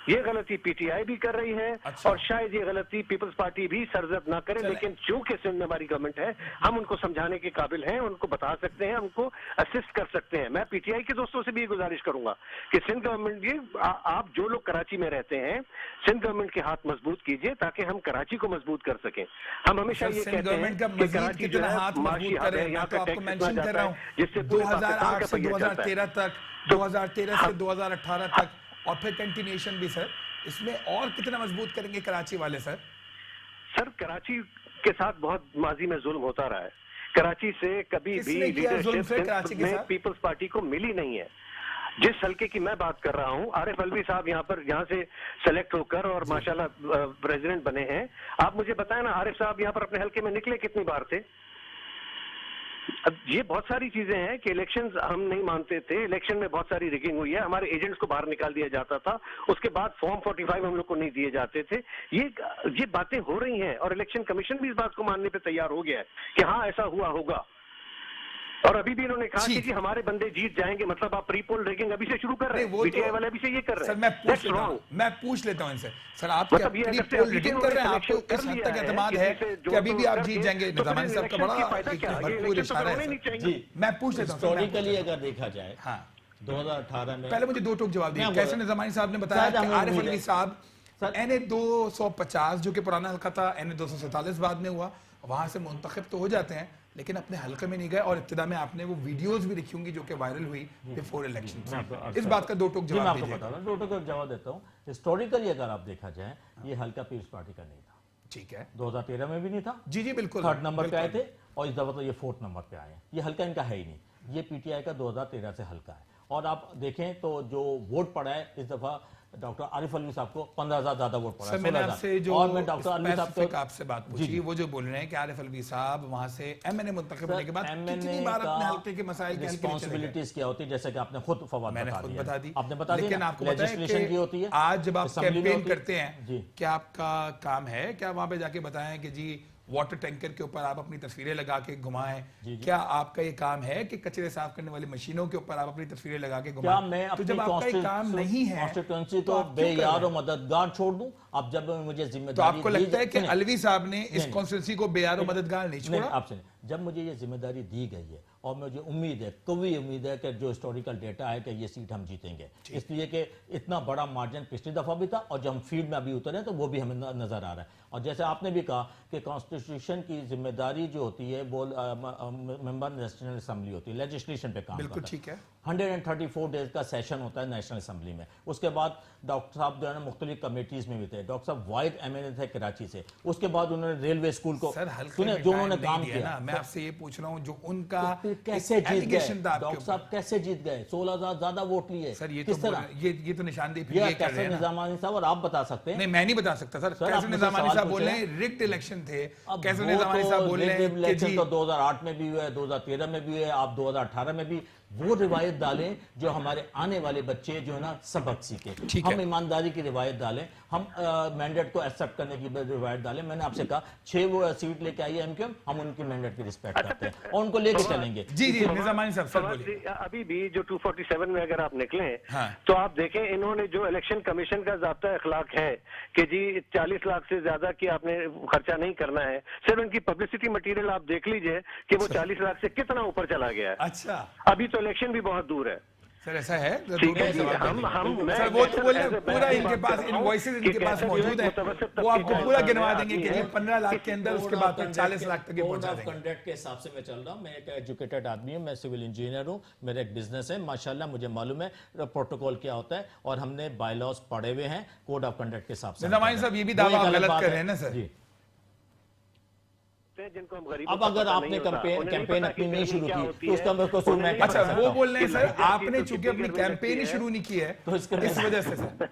ये गलती पीटीआई भी कर रही है, और शायद ये गलती पीपल्स पार्टी भी सरजद ना करे, लेकिन चूंकि सिंध में हमारी गवर्नमेंट है, हम उनको समझाने के काबिल हैं, उनको बता सकते हैं, उनको असिस्ट कर सकते हैं। मैं पीटीआई के दोस्तों से भी ये गुजारिश करूंगा कि सिंध गवर्नमेंट ये आप जो लोग कराची में रहते हैं, सिंध गवर्नमेंट के हाथ मजबूत कीजिए ताकि हम कराची को मजबूत कर सकें। हम हमेशा ये कहते हैं कि कराची जो है माशी हब है, यहाँ का टैक्स इतना जाता है जिससे 2008 से 2013 तक, 2013 से 2018 तक, और फिर कंटिन्यूएशन भी सर, इसमें और कितना मजबूत करेंगे कराची वाले सर? सर कराची के साथ बहुत माजी में जुल्म होता रहा है। कराची से कभी भी लीडरशिप में पीपल्स पार्टी को मिली नहीं है। जिस हल्के की मैं बात कर रहा हूं, आरिफ अलवी साहब यहाँ से सेलेक्ट होकर और माशाल्लाह प्रेसिडेंट बने हैं। आप मुझे बताएं ना, आरिफ साहब यहाँ पर अपने हल्के में निकले कितनी बार थे? अब ये बहुत सारी चीजें हैं कि इलेक्शंस हम नहीं मानते थे, इलेक्शन में बहुत सारी रिगिंग हुई है, हमारे एजेंट्स को बाहर निकाल दिया जाता था, उसके बाद फॉर्म 45 हम लोग को नहीं दिए जाते थे। ये बातें हो रही हैं और इलेक्शन कमीशन भी इस बात को मानने पे तैयार हो गया है कि हाँ ऐसा हुआ होगा। और अभी भी इन्होंने कहा कि जी हमारे बंदे जीत जाएंगे, मतलब आप प्री पोल रेगिंग अभी से शुरू कर रहे हैं, पीटीआई वाले अभी से ये कर रहे हैं। सर मैं पूछ लेता हूं इनसे, सर आप क्या प्री पोल रेगिंग कर रहे हैं? आपको किस हद तक एतमाद है कि अभी भी आप जीत जाएंगे? निजामानी साहब का बड़ा भरपूर इशारा है। जी मैं पूछ लेता हूं, हिस्टोरिकली अगर देखा जाए, हाँ 2018 में, पहले मुझे दो टोक जवाब दिए। कैसे निजामानी साहब ने बताया कि आरिफ अलवी साहब NA 250 जो कि पुराना हल्का था, NA 247 बाद में हुआ, वहां से मुंतखब तो हो जाते हैं लेकिन अपने हल्के में नहीं गए। और इब्तिदा में आपने वो वीडियोस भी देखी होंगी जो कि वायरल हुई बिफोर इलेक्शन। इस बात का दो टोक जवाब दीजिए। दो टोक जवाब देता हूँ। हिस्टोरिकली अगर आप देखा जाए, ये हल्का पीपल्स पार्टी का नहीं था। ठीक है, 2013 में भी नहीं था। जी बिल्कुल, 3rd नंबर पे आए थे, और इस दफा तो ये 4th नंबर पे आए हैं। ये हल्का इनका है ही नहीं, ये पीटीआई का 2013 से हल्का है। और आप देखें तो जो वोट पड़ा है इस दफा डॉक्टर आरिफ अलवी साहब को 15,000 ज्यादा वोट पड़ा है। और मैं डॉक्टर अलवी साहब को आपसे बात पूछी, वो जो बोल रहे हैं कि आरिफ अलवी साहब वहां से एमएनए मुंतखब होने के बाद कितनी बार अपने हल्के के मसाइल की रिस्पांसिबिलिटीज क्या होती है, जैसे कि आपने खुद फवाद बता दी, आपने बता दी, लेकिन आपको लेजिस्लेशन की होती है। आज जब आप कैंपेन करते हैं, क्या आपका काम है क्या वहां पे जाके बताएं कि जी واٹر ٹینکر کے اوپر آپ اپنی تصویریں لگا کے گھمائیں. کیا آپ کا یہ کام ہے کہ کچرے صاف کرنے والی مشینوں کے اوپر آپ اپنی تصویریں لگا کے گھمائیں؟ تو جب آپ کا یہ کام نہیں ہے کانسٹیٹوئنسی کو بے یار و مددگار چھوڑ دوں؟ اب جب مجھے ذمہ تو آپ کو لگتا ہے کہ علوی صاحب نے اس کانسٹیٹوئنسی کو بے یار و مددگار نہیں چھوڑا؟ آپ سے جب مجھے یہ ذمہ داری دی گئی ہے اور مجھے امید ہے قوی امید ہے کہ جو ہسٹوریکل ڈیٹا ہے کہ یہ سیٹ ہم جیتیں گے, اس لیے کہ اتنا بڑا مارجن پچھلی دفعہ بھی تھا اور جب ہم فیلڈ میں ابھی اترے تو وہ بھی ہمیں نظر آ رہا ہے. اور جیسے آپ نے بھی کہا کہ کانسٹیٹیوشن کی ذمہ داری جو ہوتی ہے وہ ممبر نیشنل اسمبلی ہوتی ہے, لیجسلیشن پہ کام کرتا ہے. 134 ڈیز کا سیشن ہوتا ہے نیشنل اسمبلی میں. اس کے بعد ڈاکٹر صاحب جو ہے نا مختلف کمیٹیز میں بھی تھے. ڈاکٹر صاحب وائٹ ایم ایل اے تھے کراچی سے. اس کے بعد انہوں نے ریلوے اسکول کو سنے جو انہوں نے کام کیا. میں آپ سے یہ پوچھ رہا ہوں جو ان کا کیسے جیت گئے ڈاکٹر صاحب, کیسے جیت گئے؟ 16,000 زیادہ ووٹ لیے. سر یہ تو نشاندہی پھر یہ کر رہے ہیں نظامانی صاحب, اور آپ بتا سکتے ہیں. نہیں میں نہیں بتا سکتا سر. کیسر نظامانی صاحب بول رہے ہیں رگڈ الیکشن تھے. کیسر نظامانی صاحب بول رہے ہیں کہ جی 2008 میں بھی ہوئے, 2013 میں بھی ہوئے, آپ 2018 میں بھی. وہ روایت ڈالیں جو ہمارے آنے والے بچے جو ہے نا سبق سیکھیں. ہم ایمانداری کی روایت ڈالیں, ہم مینڈیٹ کو ایکسپٹ کرنے کی روایت ڈالیں. میں نے آپ سے کہا 6 وہ سیٹ لے کے آئی ہے ایم کیو ایم, ہم ان کی مینڈیٹ کی رسپیکٹ کرتے ہیں اور ان کو لے کے چلیں گے. جی جی نظامانی صاحب سر بولیے. ابھی بھی جو 247 میں اگر آپ نکلیں تو آپ دیکھیں انہوں نے جو الیکشن کمیشن کا ضابطہ اخلاق ہے کہ جی 40 لاکھ سے زیادہ کی آپ نے خرچہ نہیں کرنا ہے, صرف ان کی پبلسٹی مٹیریل آپ دیکھ لیجئے کہ وہ 40 لاکھ سے کتنا اوپر چلا گیا ہے. اچھا ابھی تو الیکشن بھی بہت دور ہے سر, ایسا ہے سر. وہ تو پورا ان کے پاس انوائسز ان کے پاس موجود ہیں, وہ آپ کو پورا گنوا دیں گے کہ 15 لاکھ کے اندر, اس کے بعد 40 لاکھ تک پہنچا دیں گے. کنڈکٹ کے حساب سے میں چل رہا ہوں. میں ایک ایجوکیٹڈ آدمی ہوں, میں سول انجینئر ہوں, میرا ایک بزنس ہے ماشاءاللہ, مجھے معلوم ہے پروٹوکول کیا ہوتا ہے اور ہم نے بائی لاز پڑھے ہوئے ہیں کوڈ آف کنڈکٹ کے حساب سے. نظامانی صاحب یہ بھی دعویٰ غلط کر رہے ہیں نا سر. اب اگر آپ نے کیمپین اپنی نہیں شروع کی تو اس کا قصور میں. اچھا وہ بول رہے ہیں سر آپ نے چونکہ اپنی کیمپین ہی شروع نہیں کی ہے تو اس وجہ سے سر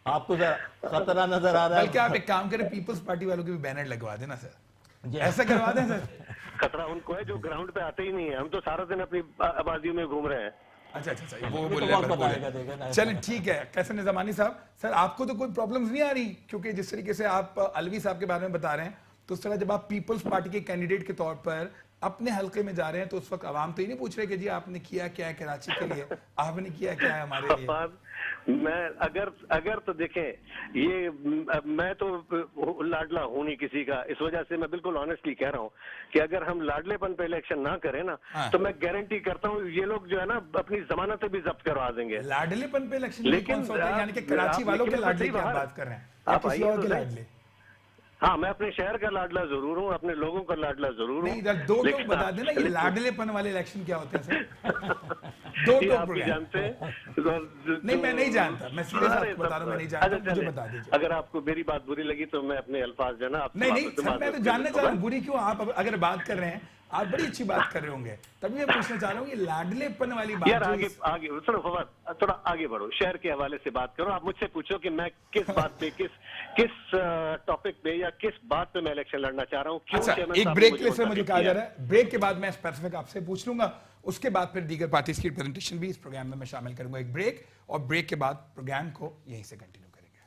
آپ کو خطرہ نظر آ رہا ہے. بلکہ آپ ایک کام کریں, پیپلز پارٹی والوں کے بھی بینر لگوا دینا سر, ایسا کروا دیں سر. خطرہ ان کو ہے جو گراؤنڈ پہ آتے ہی نہیں ہے, ہم تو سارا دن اپنی آبادیوں میں گھوم رہے ہیں. اچھا اچھا وہ بول رہے ہیں. چلیں ٹھیک ہے. کیسر نظامانی صاحب سر آپ کو تو کوئی پرابلمز نہیں آ رہی کیونکہ جس طریقے سے آپ علوی صاحب کے بارے میں بتا رہے ہیں تو اس طرح جب آپ پیپلز پارٹی کے کینڈیڈیٹ کے طور پر اپنے حلقے میں جا رہے ہیں تو اس وقت عوام تو ہی نہیں پوچھ رہے کہ جی آپ نے کیا کیا ہے کراچی کے لیے, آپ نے کیا کیا ہے ہمارے لیے. میں اگر تو دیکھیں یہ میں تو لاڈلا ہوں نہیں کسی کا, اس وجہ سے میں بالکل آنیسٹلی کہہ رہا ہوں کہ اگر ہم لاڈلے پن پہ الیکشن نہ کریں نا تو میں گارنٹی کرتا ہوں یہ لوگ جو ہے نا اپنی ضمانتیں بھی ضبط کروا دیں گے. لاڈلے پن پہ الیکشن لیکن یعنی کہ کراچی والوں کے لاڈلے کی بات کر رہے ہیں آپ کسی اور کے لاڈلے؟ ہاں میں اپنے شہر کا لاڈلا ضرور ہوں, اپنے لوگوں کا لاڈلا ضرور ہوں. نہیں دو بتا دینا یہ لاڈلے پن والے الیکشن کیا ہوتے ہیں سر؟ دو آپ بھی جانتے ہیں؟ نہیں میں نہیں جانتا, میں سیدھے آپ کو بتا رہا ہوں میں نہیں جانتا, مجھے بتا دیجیے. اگر آپ کو میری بات بری لگی تو میں اپنے الفاظ جو ہے نا نہیں سر میں تو جاننا چاہ رہا ہوں بری کیوں. آپ اگر بات کر رہے ہیں آپ بڑی اچھی بات کر رہے ہوں گے, تبھی میں پوچھنا چاہ رہا ہوں یہ لاڈلے پن والی بات. یار آگے سنو فواد تھوڑا آگے بڑھو, شہر کے حوالے سے بات کرو. آپ مجھ سے پوچھو کہ میں کس بات پہ کس ٹاپک پہ یا کس بات پہ میں الیکشن لڑنا چاہ رہا ہوں. اچھا ایک بریک کے لیے مجھے کہا جا رہا ہے, بریک کے بعد میں اسپیسیفک آپ سے پوچھ لوں گا, اس کے بعد پھر دیگر پارٹیز کی پریزنٹیشن بھی اس پروگرام میں شامل کروں گا. ایک بریک, اور بریک کے بعد پروگرام کو یہیں سے کنٹینیو کریں گے.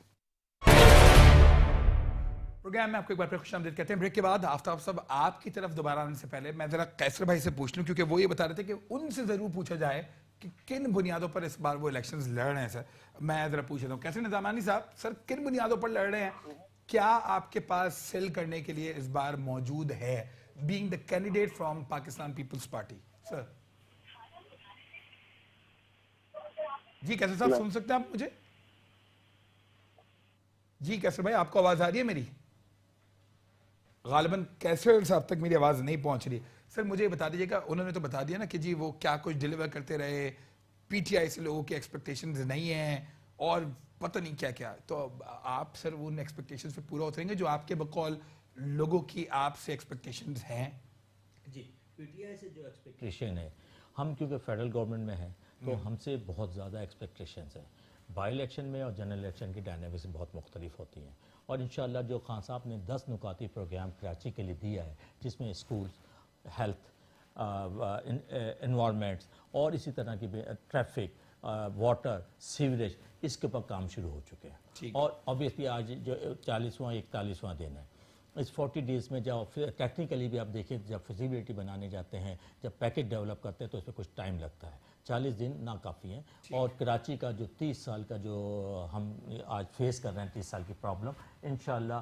پروگرام میں آپ کو ایک بار پھر خوش آمدید کہتے ہیں. بریک کے بعد آفتاب صاحب آپ کی طرف دوبارہ آنے سے پہلے میں ذرا قیصر بھائی سے پوچھ لوں کیونکہ وہ یہ بتا رہے تھے کہ ان سے ضرور پوچھا جائے کہ کن بنیادوں پر اس بار وہ الیکشنز لڑ رہے ہیں. سر میں ذرا پوچھ رہا ہوں قیصر نظامانی صاحب, سر کن بنیادوں پر لڑ رہے ہیں؟ کیا آپ کے پاس سیل کرنے کے لیے اس بار موجود ہے being the candidate from Pakistan Peoples Party? Sir ji Qaiser sahab سن سکتے ہیں آپ مجھے؟ جی قیصر بھائی آپ کو آواز آ رہی ہے میری؟ غالباً قیصر صاحب تک میری آواز نہیں پہنچ رہی. سر مجھے بتا دیجیے گا, انہوں نے تو بتا دیا نا کہ جی وہ کیا کچھ ڈیلیور کرتے رہے, پی ٹی آئی سے لوگوں کی ایکسپیکٹیشنز نہیں ہیں اور پتہ نہیں کیا کیا. تو آپ سر ان ایکسپیکٹیشنز پہ پورا اتریں گے جو آپ کے بقول لوگوں کی آپ سے ایکسپیکٹیشنز ہیں؟ جی پی ٹی آئی سے جو ایکسپیکٹیشن ہے, ہم کیونکہ فیڈرل گورنمنٹ میں ہیں تو ہم سے بہت زیادہ ایکسپیکٹیشنز ہیں. بائی الیکشن میں اور جنرل الیکشن کی ڈائنامکس بہت مختلف ہوتی ہیں, اور انشاءاللہ جو خان صاحب نے 10 نکاتی پروگرام کراچی کے لیے دیا ہے جس میں اسکولز, ہیلتھ, انوائرمنٹس اور اسی طرح کی ٹریفک, واٹر, سیوریج, اس کے اوپر کام شروع ہو چکے ہیں. اور obviously آج جو 40واں 41واں دن ہے इस 40 डेज़ में जब टेक्निकली भी आप देखिए, जब फिजिबिलिटी बनाने जाते हैं, जब पैकेज डेवलप करते हैं तो इसमें कुछ टाइम लगता है। 40 दिन ना काफ़ी हैं। और कराची का जो 30 साल का जो हम आज फेस कर रहे हैं, 30 साल की प्रॉब्लम, इंशाल्लाह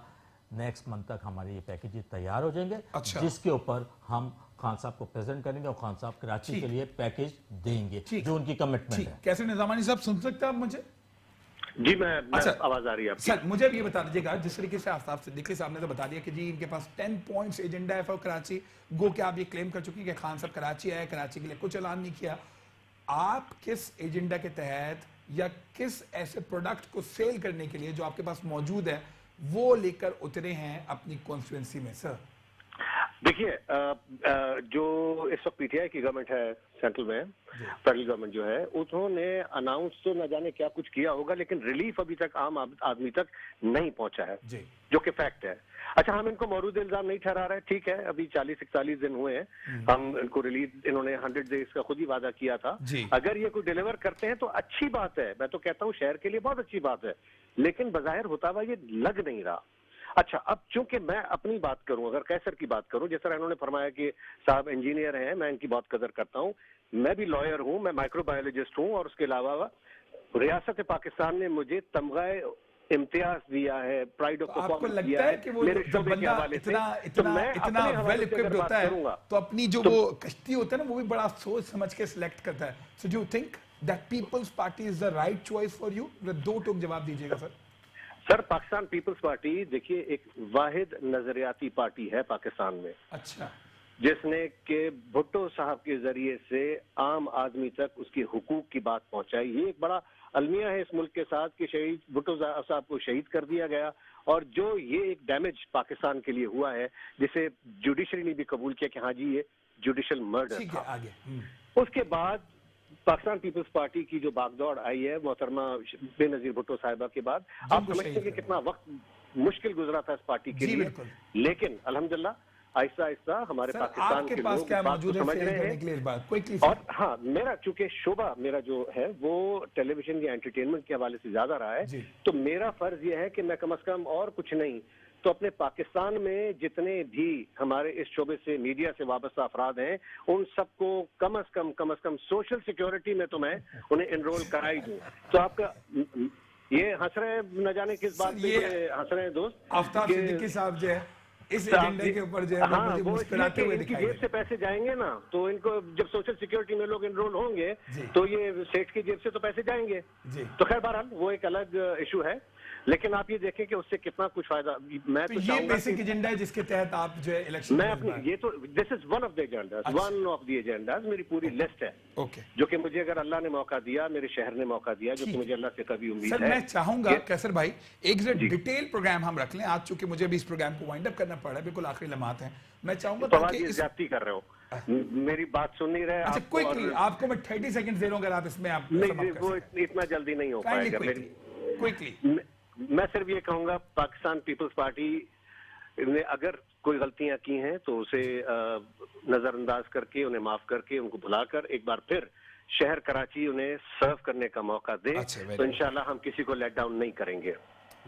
नेक्स्ट मंथ तक हमारे ये पैकेजेस तैयार हो जाएंगे। जिसके ऊपर हम खान साहब को प्रेजेंट करेंगे और खान साहब कराची के लिए पैकेज देंगे जो उनकी कमिटमेंट है। कैसे निजामानी साहब सुन सकते हैं आप मुझे? जी मैं आवाज आ रही है आपकी। सर मुझे भी ये बता दीजिएगा, जिस तरीके से आफ्ताब सिद्दीकी साहब ने तो बता दिया कि जी इनके पास 10 पॉइंट्स एजेंडा है फॉर कराची, गो कि आप ये क्लेम कर चुकी कि खान साहब कराची आए, कराची के लिए कुछ ऐलान नहीं किया। आप किस एजेंडा के तहत या किस ऐसे प्रोडक्ट को सेल करने के लिए जो आपके पास मौजूद है वो लेकर उतरे हैं अपनी कॉन्स्टिट्यूएंसी में? सर देखिए, जो इस वक्त पीटीआई की गवर्नमेंट है सेंट्रल में, फेडरल गवर्नमेंट जो है, उन्होंने अनाउंस तो न जाने क्या कुछ किया होगा, लेकिन रिलीफ अभी तक आम आदमी तक नहीं पहुंचा है, जो कि फैक्ट है। अच्छा, हम इनको मौरूद इल्जाम नहीं ठहरा रहे, ठीक है, अभी 40-41 दिन हुए हैं, हम इनको रिलीज, इन्होंने 100 डेज का खुद ही वादा किया था। अगर ये कोई डिलीवर करते हैं तो अच्छी बात है, मैं तो कहता हूँ शहर के लिए बहुत अच्छी बात है, लेकिन बज़ाहिर होता हुआ ये लग नहीं रहा। अच्छा, अब चूंकि मैं अपनी बात करूं, अगर कैसर की बात करूं, जिस तरह इन्होंने फरमाया कि साहब इंजीनियर हैं, मैं इनकी बहुत कदर करता हूं, मैं भी लॉयर हूं, मैं माइक्रोबायोलॉजिस्ट हूं, और उसके अलावा रियासत पाकिस्तान ने मुझे तमगा इम्तियाज दिया है, प्राइड ऑफ परफॉर्मेंस दिया है, कि वो मेरे शोबे के हवाले से। इतना वेल इक्विप्ड होता है तो अपनी जो वो कश्ती होता है ना, वो भी बड़ा सोच समझ के सिलेक्ट करता है। So do you think that peoples party is the right choice for you? दो टूक जवाब दीजिएगा sir. Sir, Pakistan peoples party देखिए एक वाहिद नजरियाती पार्टी है पाकिस्तान में। अच्छा। जिसने के भुट्टो साहब के जरिए से आम आदमी तक उसके हुकूक की बात पहुंचाई। ये एक बड़ा अलमिया है इस मुल्क के साथ कि शहीद भुट्टो साहब को शहीद कर दिया गया, और जो ये एक डैमेज पाकिस्तान के लिए हुआ है, जिसे जुडिशरी ने भी कबूल किया कि हाँ जी ये जुडिशल मर्डर था। आगे उसके बाद पाकिस्तान पीपल्स पार्टी की जो भागदौड़ आई है मोहतरमा बेनजीर भुट्टो साहिबा के बाद, आप समझते हैं कि कितना वक्त मुश्किल गुजरा था इस पार्टी के लिए, लेकिन अल्हम्दुलिल्लाह आहिस्ता आहिस्ता हमारे पाकिस्तान के लोग बात को समझ रहे हैं। और हाँ, मेरा चूंकि शोबा मेरा जो है वो टेलीविजन या एंटरटेनमेंट के हवाले से ज्यादा रहा है, तो मेरा फर्ज ये है कि मैं कम से कम और कुछ नहीं तो अपने पाकिस्तान में जितने भी हमारे इस शोबे से मीडिया से वाबस्ता अफराद हैं, उन सबको कम से कम सोशल सिक्योरिटी में तो मैं उन्हें एनरोल करा ही दूं। तो आपका ये हंस रहे हैं, न जाने किस बात पे हंस रहे हैं दोस्त? आफ्ताब सिद्दीकी साहब जो है इस एजेंडे के ऊपर जो है हाँ, वो मुस्कुराते हुए इनकी जेब से पैसे जाएंगे ना, तो इनको जब सोशल सिक्योरिटी में लोग एनरोल होंगे तो ये सेठ की जेब से तो पैसे जाएंगे। तो खैर बहरहाल वो एक अलग इशू है, लेकिन आप ये देखें कि उससे कितना कुछ फायदा। मैं तो ये बेसिक एजेंडा है जिसके तहत आप जो है इलेक्शन मैं अपनी ये तो this is one of the agendas, one of the agendas, मेरी पूरी लिस्ट है जो कि मुझे अगर अल्लाह ने मौका दिया, मेरे शहर ने मौका दिया, जो कि मुझे अल्लाह से कभी उम्मीद है। मैं चाहूंगा कैसर भाई एक डिटेल प्रोग्राम हम रख लें आज, चूंकि मुझे भी इस प्रोग्राम को वाइंड अप करना पड़ रहा है, बिल्कुल आखिरी लम्हात हैं। मैं चाहूंगा ताकि ज्यादती कर रहे हो, मेरी बात सुन नहीं रहे। अच्छा, क्विकली आपको मैं 30 सेकंड दे रहा हूं, अगर आप इसमें आप नहीं, वो इतना जल्दी नहीं हो पाएगा। क्विकली मैं सिर्फ ये कहूंगा, पाकिस्तान पीपल्स पार्टी ने अगर कोई गलतियां की हैं तो उसे नजरअंदाज करके, उन्हें माफ करके, उनको भुलाकर एक बार फिर शहर कराची उन्हें सर्व करने का मौका दे, तो इंशाल्लाह हम किसी को लेट डाउन नहीं करेंगे।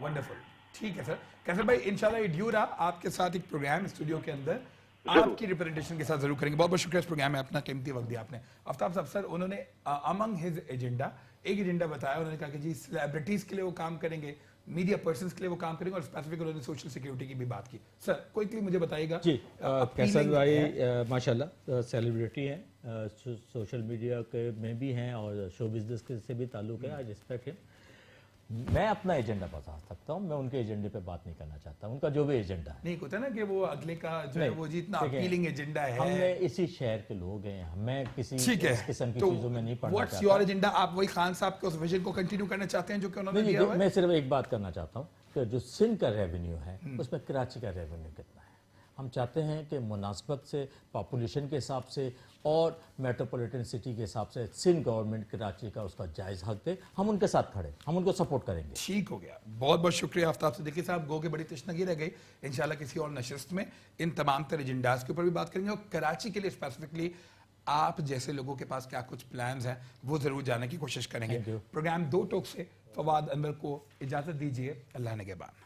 वंडरफुल, ठीक है सर। कैसर भाई इंशाल्लाह ये ड्यू रहा आपके साथ एक प्रोग्राम स्टूडियो के अंदर आपकी रिप्रेजेंटेशन के साथ जरूर करेंगे। बहुत बहुत शुक्रिया इस प्रोग्राम में अपना कीमती वक्त दिया आपने। आफ्ताब साहब सर, उन्होंने अमंग हिज एजेंडा एक एजेंडा बताया, उन्होंने कहा कि जी सेलिब्रिटीज के लिए वो काम करेंगे, मीडिया पर्सन्स के लिए वो काम करेंगे, और स्पेसिफिक उन्होंने सोशल सिक्योरिटी की भी बात की। सर क्विकली मुझे बताइएगा। जी कैसर भाई माशाल्लाह सेलिब्रिटी हैं, सोशल मीडिया के में भी हैं और शो बिजनेस के से भी ताल्लुक है, आई रिस्पेक्ट हिम। मैं अपना एजेंडा बता सकता हूँ, मैं उनके एजेंडे पे बात नहीं करना चाहता, उनका जो भी एजेंडा है। नहीं होता ना कि वो अगले का जो है वो जितना अपीलिंग एजेंडा है। हमने इसी शहर के लोग हैं, मैं किसी इस किस्म की चीजों में नहीं पढ़ना चाहता। योर एजेंडा, आप वही खान साहब के उस विजन को कंटिन्यू करना चाहते हैं जो कि उन्होंने दिया हुआ है? मैं सिर्फ एक बात करना चाहता हूँ कि जो सिंध का रेवेन्यू है उसमें कराची का रेवेन्यू कितना है। हम चाहते हैं कि मुनासबत से, पॉपुलेशन के हिसाब से और मेट्रोपॉलिटन सिटी के हिसाब से सिंध गवर्नमेंट कराची का उसका जायज हक दे, हम उनके साथ खड़े, हम उनको सपोर्ट करेंगे। ठीक हो गया, बहुत बहुत शुक्रिया आफ्ताब सिद्दीकी साहब। गो के बड़ी तशनगी रह गई, इंशाल्लाह किसी और नशिस्त में इन तमाम तरह एजेंडाज के ऊपर भी बात करेंगे, और कराची के लिए स्पेसिफिकली आप जैसे लोगों के पास क्या कुछ प्लान्स हैं वो जरूर जानने की कोशिश करेंगे। प्रोग्राम दो टोक से फवाद अनवर को इजाजत दीजिए। अल्लाह निगहबान।